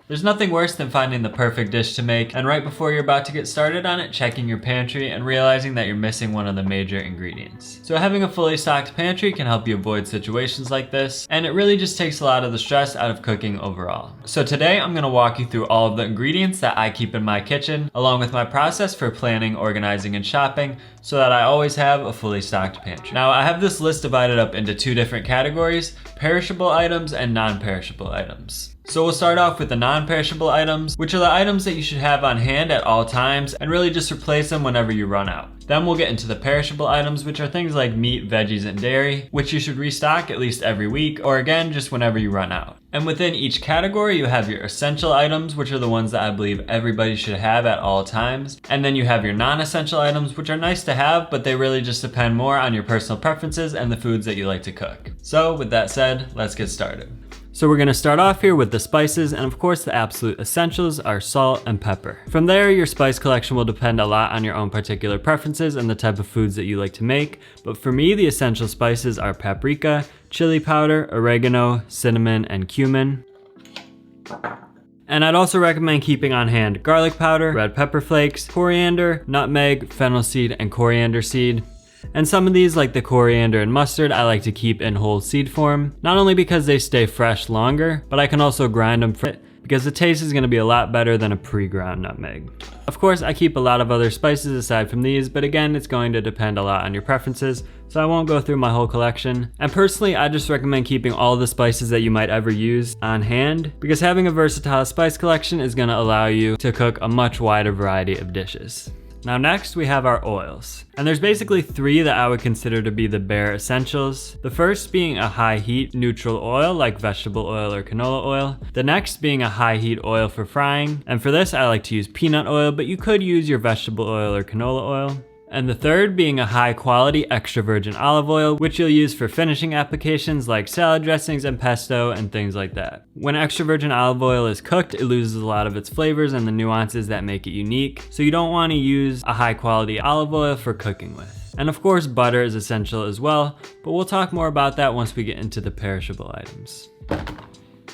There's nothing worse than finding the perfect dish to make, and right before you're about to get started on it, checking your pantry and realizing that you're missing one of the major ingredients. So having a fully stocked pantry can help you avoid situations like this, and it really just takes a lot of the stress out of cooking overall. So today I'm gonna walk you through all of the ingredients that I keep in my kitchen, along with my process for planning, organizing, and shopping, so that I always have a fully stocked pantry. Now I have this list divided up into two different categories: perishable items and non-perishable items. So we'll start off with the non-perishable items, which are the items that you should have on hand at all times and really just replace them whenever you run out. Then we'll get into the perishable items, which are things like meat, veggies, and dairy, which you should restock at least every week, or again, just whenever you run out. And within each category, you have your essential items, which are the ones that I believe everybody should have at all times. And then you have your non-essential items, which are nice to have, but they really just depend more on your personal preferences and the foods that you like to cook. So with that said, let's get started. So we're gonna start off here with the spices, and of course the absolute essentials are salt and pepper. From there, your spice collection will depend a lot on your own particular preferences and the type of foods that you like to make, but for me, the essential spices are paprika, chili powder, oregano, cinnamon, and cumin. And I'd also recommend keeping on hand garlic powder, red pepper flakes, coriander, nutmeg, fennel seed, and coriander seed. And some of these, like the coriander and mustard, I like to keep in whole seed form, not only because they stay fresh longer, but I can also grind them for it because the taste is going to be a lot better than a pre-ground nutmeg. Of course, I keep a lot of other spices aside from these, but again, it's going to depend a lot on your preferences, so I won't go through my whole collection. And personally, I just recommend keeping all the spices that you might ever use on hand, because having a versatile spice collection is going to allow you to cook a much wider variety of dishes. Now next we have our oils. And there's basically three that I would consider to be the bare essentials. The first being a high heat neutral oil like vegetable oil or canola oil. The next being a high heat oil for frying. And for this I like to use peanut oil, but you could use your vegetable oil or canola oil. And the third being a high quality extra virgin olive oil, which you'll use for finishing applications like salad dressings and pesto and things like that. When extra virgin olive oil is cooked, it loses a lot of its flavors and the nuances that make it unique, so you don't want to use a high quality olive oil for cooking with. And of course, butter is essential as well, but we'll talk more about that once we get into the perishable items.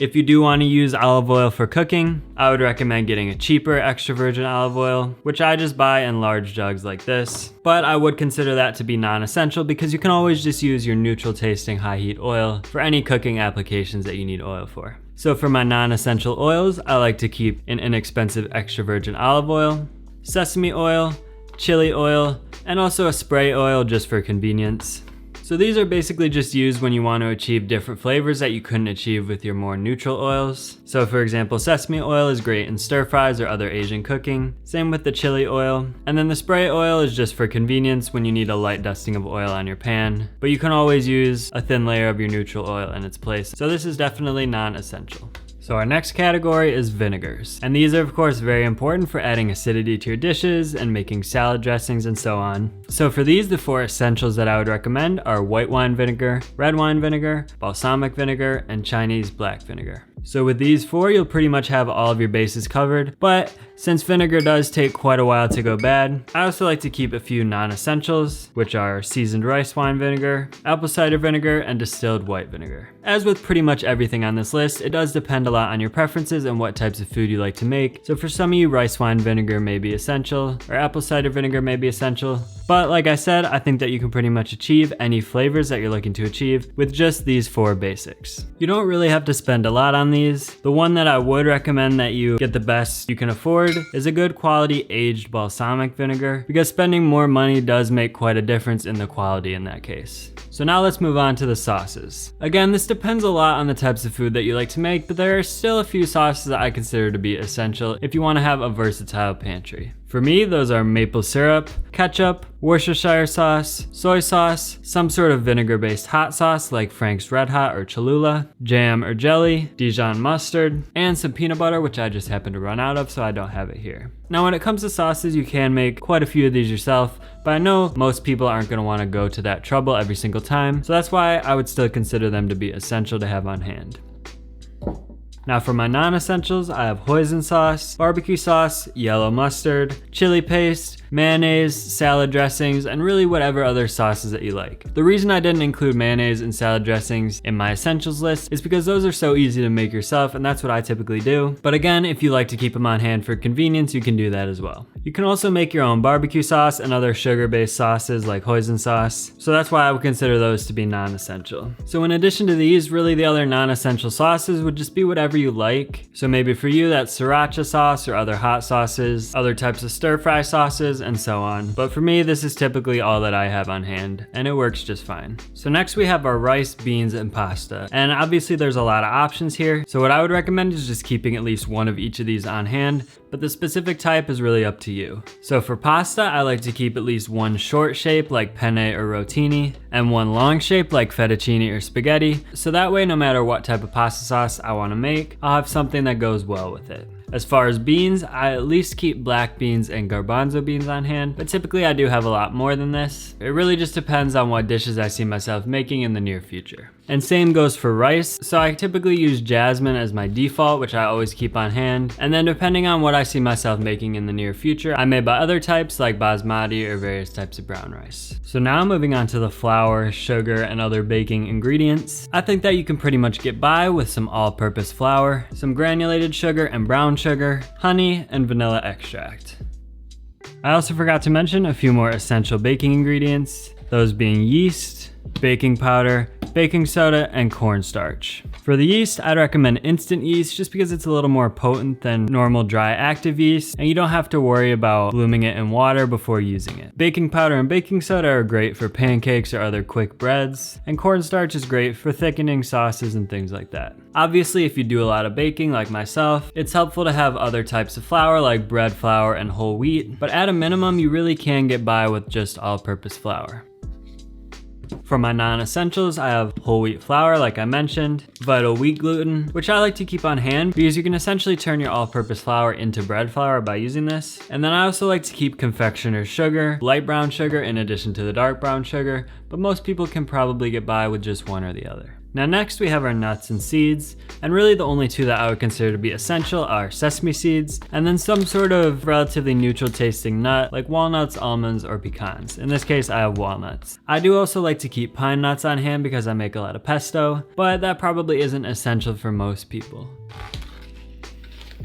If you do want to use olive oil for cooking, I would recommend getting a cheaper extra virgin olive oil, which I just buy in large jugs like this. But I would consider that to be non-essential because you can always just use your neutral tasting high heat oil for any cooking applications that you need oil for. So for my non-essential oils, I like to keep an inexpensive extra virgin olive oil, sesame oil, chili oil, and also a spray oil just for convenience. So these are basically just used when you want to achieve different flavors that you couldn't achieve with your more neutral oils. So for example, sesame oil is great in stir fries or other Asian cooking. Same with the chili oil. And then the spray oil is just for convenience when you need a light dusting of oil on your pan. But you can always use a thin layer of your neutral oil in its place. So this is definitely non-essential. So our next category is vinegars. And these are of course very important for adding acidity to your dishes and making salad dressings and so on. So for these, the four essentials that I would recommend are white wine vinegar, red wine vinegar, balsamic vinegar, and Chinese black vinegar. So with these four, you'll pretty much have all of your bases covered, but since vinegar does take quite a while to go bad, I also like to keep a few non-essentials, which are seasoned rice wine vinegar, apple cider vinegar, and distilled white vinegar. As with pretty much everything on this list, it does depend a lot on your preferences and what types of food you like to make. So for some of you, rice wine vinegar may be essential, or apple cider vinegar may be essential. But like I said, I think that you can pretty much achieve any flavors that you're looking to achieve with just these four basics. You don't really have to spend a lot on these. The one that I would recommend that you get the best you can afford is a good quality aged balsamic vinegar, because spending more money does make quite a difference in the quality in that case. So now let's move on to the sauces. Again, this depends a lot on the types of food that you like to make, but there are still a few sauces that I consider to be essential if you want to have a versatile pantry. For me, those are maple syrup, ketchup, Worcestershire sauce, soy sauce, some sort of vinegar-based hot sauce like Frank's Red Hot or Cholula, jam or jelly, Dijon mustard, and some peanut butter, which I just happen to run out of, so I don't have it here. Now when it comes to sauces, you can make quite a few of these yourself, but I know most people aren't going to want to go to that trouble every single time, so that's why I would still consider them to be essential to have on hand. Now for my non-essentials, I have hoisin sauce, barbecue sauce, yellow mustard, chili paste, mayonnaise, salad dressings, and really whatever other sauces that you like. The reason I didn't include mayonnaise and salad dressings in my essentials list is because those are so easy to make yourself, and that's what I typically do. But again, if you like to keep them on hand for convenience, you can do that as well. You can also make your own barbecue sauce and other sugar-based sauces like hoisin sauce, so that's why I would consider those to be non-essential. So in addition to these, really the other non-essential sauces would just be whatever you like. So maybe for you that's sriracha sauce or other hot sauces, other types of stir-fry sauces, and so on. But for me, this is typically all that I have on hand, and it works just fine. So next we have our rice, beans, and pasta. And obviously there's a lot of options here, so what I would recommend is just keeping at least one of each of these on hand, but the specific type is really up to you. So for pasta, I like to keep at least one short shape like penne or rotini, and one long shape like fettuccine or spaghetti, so that way no matter what type of pasta sauce I want to make, I'll have something that goes well with it. As far as beans, I at least keep black beans and garbanzo beans on hand, but typically I do have a lot more than this. It really just depends on what dishes I see myself making in the near future. And same goes for rice, so I typically use jasmine as my default, which I always keep on hand, and then depending on what I see myself making in the near future, I may buy other types like basmati or various types of brown rice. So now moving on to the flour, sugar, and other baking ingredients. I think that you can pretty much get by with some all-purpose flour, some granulated sugar and brown sugar, honey, and vanilla extract. I also forgot to mention a few more essential baking ingredients, those being yeast, baking powder, baking soda, and cornstarch. For the yeast, I'd recommend instant yeast just because it's a little more potent than normal dry active yeast, and you don't have to worry about blooming it in water before using it. Baking powder and baking soda are great for pancakes or other quick breads, and cornstarch is great for thickening sauces and things like that. Obviously, if you do a lot of baking like myself, it's helpful to have other types of flour like bread flour and whole wheat, but at a minimum, you really can get by with just all-purpose flour. For my non-essentials, I have whole wheat flour, like I mentioned, vital wheat gluten, which I like to keep on hand because you can essentially turn your all-purpose flour into bread flour by using this. And then I also like to keep confectioner's sugar, light brown sugar in addition to the dark brown sugar, but most people can probably get by with just one or the other. Now next we have our nuts and seeds, and really the only two that I would consider to be essential are sesame seeds, and then some sort of relatively neutral tasting nut like walnuts, almonds, or pecans. In this case I have walnuts. I do also like to keep pine nuts on hand because I make a lot of pesto, but that probably isn't essential for most people.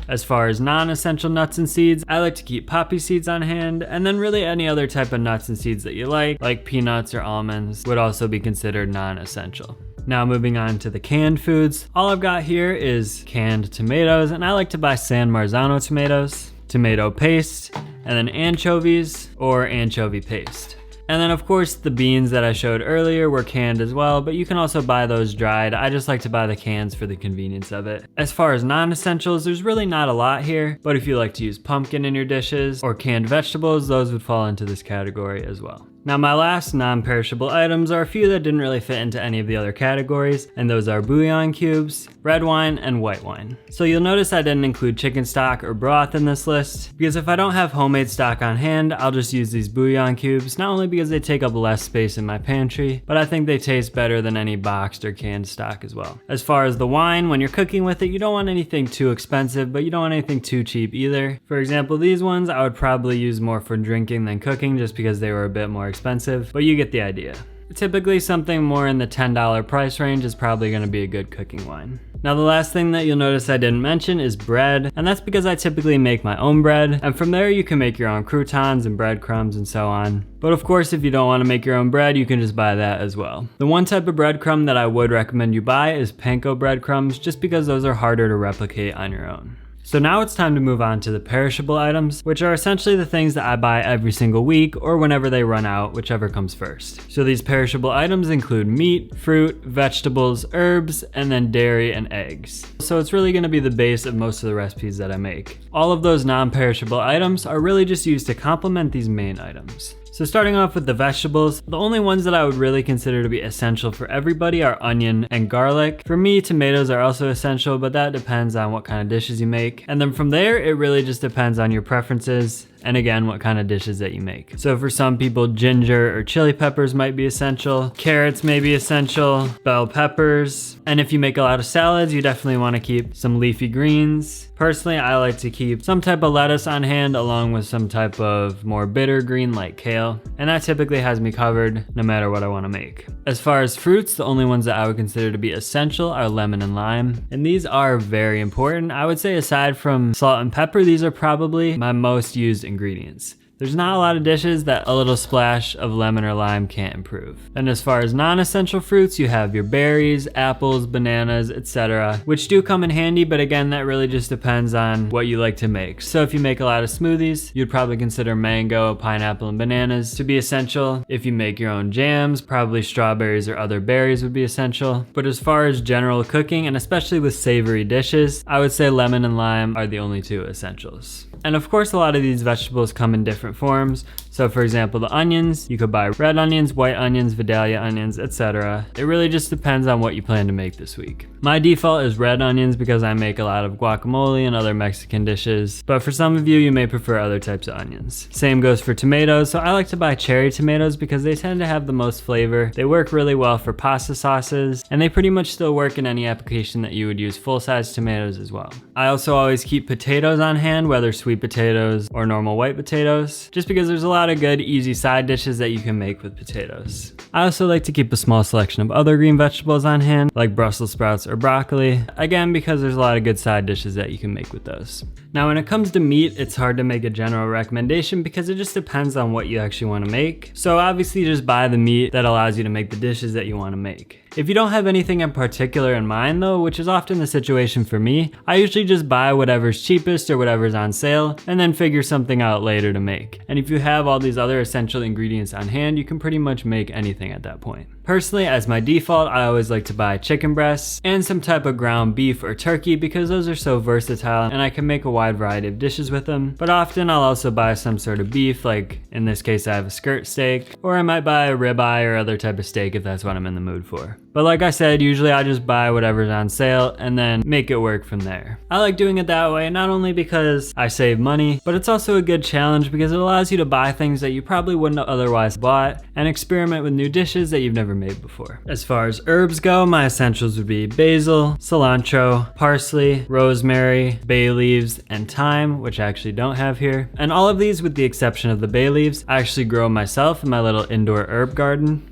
As far as non-essential nuts and seeds, I like to keep poppy seeds on hand, and then really any other type of nuts and seeds that you like peanuts or almonds, would also be considered non-essential. Now moving on to the canned foods, all I've got here is canned tomatoes, and I like to buy San Marzano tomatoes, tomato paste, and then anchovies or anchovy paste. And then of course the beans that I showed earlier were canned as well, but you can also buy those dried. I just like to buy the cans for the convenience of it. As far as non-essentials, there's really not a lot here, but if you like to use pumpkin in your dishes or canned vegetables, those would fall into this category as well. Now my last non-perishable items are a few that didn't really fit into any of the other categories, and those are bouillon cubes, red wine, and white wine. So you'll notice I didn't include chicken stock or broth in this list, because if I don't have homemade stock on hand, I'll just use these bouillon cubes, not only because they take up less space in my pantry, but I think they taste better than any boxed or canned stock as well. As far as the wine, when you're cooking with it, you don't want anything too expensive, but you don't want anything too cheap either. For example, these ones I would probably use more for drinking than cooking just because they were a bit more expensive, but you get the idea. Typically something more in the $10 price range is probably going to be a good cooking wine. Now the last thing that you'll notice I didn't mention is bread, and that's because I typically make my own bread, and from there you can make your own croutons and breadcrumbs and so on. But of course if you don't want to make your own bread, you can just buy that as well. The one type of breadcrumb that I would recommend you buy is panko breadcrumbs, just because those are harder to replicate on your own. So now it's time to move on to the perishable items, which are essentially the things that I buy every single week or whenever they run out, whichever comes first. So these perishable items include meat, fruit, vegetables, herbs, and then dairy and eggs. So it's really going to be the base of most of the recipes that I make. All of those non-perishable items are really just used to complement these main items. So starting off with the vegetables, the only ones that I would really consider to be essential for everybody are onion and garlic. For me, tomatoes are also essential, but that depends on what kind of dishes you make. And then from there, it really just depends on your preferences. and again, what kind of dishes that you make. So for some people, ginger or chili peppers might be essential, carrots may be essential, bell peppers, and if you make a lot of salads, you definitely want to keep some leafy greens. Personally, I like to keep some type of lettuce on hand along with some type of more bitter green like kale, and that typically has me covered no matter what I want to make. As far as fruits, the only ones that I would consider to be essential are lemon and lime, and these are very important. I would say aside from salt and pepper, these are probably my most used ingredients. There's not a lot of dishes that a little splash of lemon or lime can't improve. And as far as non-essential fruits, you have your berries, apples, bananas, etc., which do come in handy, but again, that really just depends on what you like to make. So if you make a lot of smoothies, you'd probably consider mango, pineapple, and bananas to be essential. If you make your own jams, probably strawberries or other berries would be essential. But as far as general cooking, and especially with savory dishes, I would say lemon and lime are the only two essentials. And of course, a lot of these vegetables come in different forms. So for example, the onions, you could buy red onions, white onions, Vidalia onions, etc. It really just depends on what you plan to make this week. My default is red onions because I make a lot of guacamole and other Mexican dishes, but for some of you, you may prefer other types of onions. Same goes for tomatoes, so I like to buy cherry tomatoes because they tend to have the most flavor. They work really well for pasta sauces, and they pretty much still work in any application that you would use full-size tomatoes as well. I also always keep potatoes on hand, whether sweet potatoes or normal white potatoes, just because there's a lot of good, easy side dishes that you can make with potatoes. I also like to keep a small selection of other green vegetables on hand, like Brussels sprouts or broccoli, again because there's a lot of good side dishes that you can make with those. Now when it comes to meat, it's hard to make a general recommendation because it just depends on what you actually want to make. So obviously just buy the meat that allows you to make the dishes that you want to make. If you don't have anything in particular in mind though, which is often the situation for me, I usually just buy whatever's cheapest or whatever's on sale and then figure something out later to make. And if you have all these other essential ingredients on hand, you can pretty much make anything at that point. Personally, as my default, I always like to buy chicken breasts and some type of ground beef or turkey because those are so versatile and I can make a wide variety of dishes with them. But often I'll also buy some sort of beef, like in this case I have a skirt steak, or I might buy a ribeye or other type of steak if that's what I'm in the mood for. But like I said, usually I just buy whatever's on sale and then make it work from there. I like doing it that way, not only because I save money, but it's also a good challenge because it allows you to buy things that you probably wouldn't have otherwise bought and experiment with new dishes that you've never made before. As far as herbs go, my essentials would be basil, cilantro, parsley, rosemary, bay leaves, and thyme, which I actually don't have here. And all of these, with the exception of the bay leaves, I actually grow myself in my little indoor herb garden.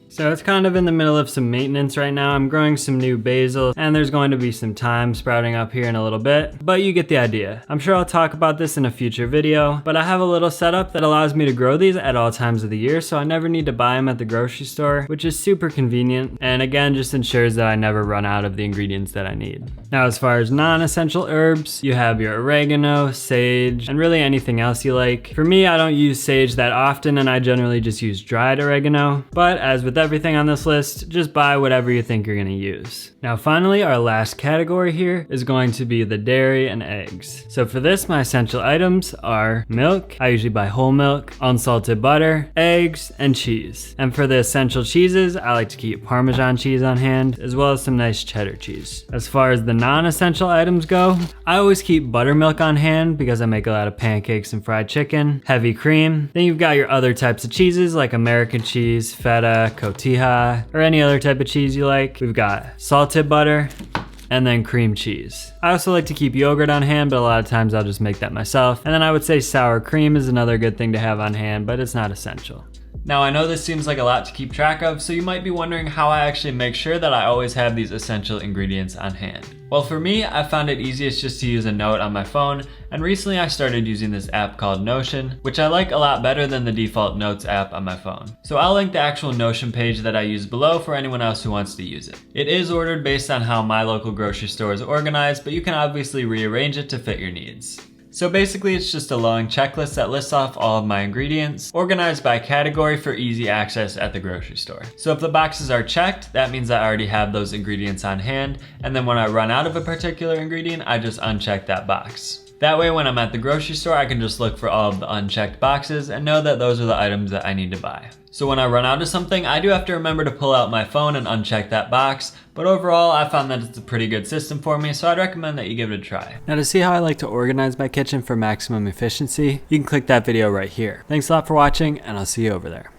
So it's kind of in the middle of some maintenance right now. I'm growing some new basil and there's going to be some thyme sprouting up here in a little bit, but you get the idea. I'm sure I'll talk about this in a future video, but I have a little setup that allows me to grow these at all times of the year, so I never need to buy them at the grocery store, which is super convenient, and again just ensures that I never run out of the ingredients that I need. Now as far as non-essential herbs, you have your oregano, sage, and really anything else you like. For me, I don't use sage that often and I generally just use dried oregano, but as with everything on this list, just buy whatever you think you're gonna use. Now finally, our last category here is going to be the dairy and eggs. So for this, my essential items are milk, I usually buy whole milk, unsalted butter, eggs, and cheese. And for the essential cheeses, I like to keep Parmesan cheese on hand, as well as some nice cheddar cheese. As far as the non-essential items go, I always keep buttermilk on hand because I make a lot of pancakes and fried chicken, heavy cream. Then you've got your other types of cheeses like American cheese, feta, cotija, or any other type of cheese you like. We've got salted butter, and then cream cheese. I also like to keep yogurt on hand, but a lot of times I'll just make that myself. And then I would say sour cream is another good thing to have on hand, but it's not essential. Now I know this seems like a lot to keep track of, so you might be wondering how I actually make sure that I always have these essential ingredients on hand. Well, for me, I found it easiest just to use a note on my phone, and recently I started using this app called Notion, which I like a lot better than the default Notes app on my phone. So I'll link the actual Notion page that I use below for anyone else who wants to use it. It is ordered based on how my local grocery store is organized, but you can obviously rearrange it to fit your needs. So basically it's just a long checklist that lists off all of my ingredients, organized by category for easy access at the grocery store. So if the boxes are checked, that means I already have those ingredients on hand, and then when I run out of a particular ingredient, I just uncheck that box. That way when I'm at the grocery store, I can just look for all of the unchecked boxes and know that those are the items that I need to buy. So when I run out of something, I do have to remember to pull out my phone and uncheck that box, but overall I found that it's a pretty good system for me, so I'd recommend that you give it a try. Now to see how I like to organize my kitchen for maximum efficiency, you can click that video right here. Thanks a lot for watching, and I'll see you over there.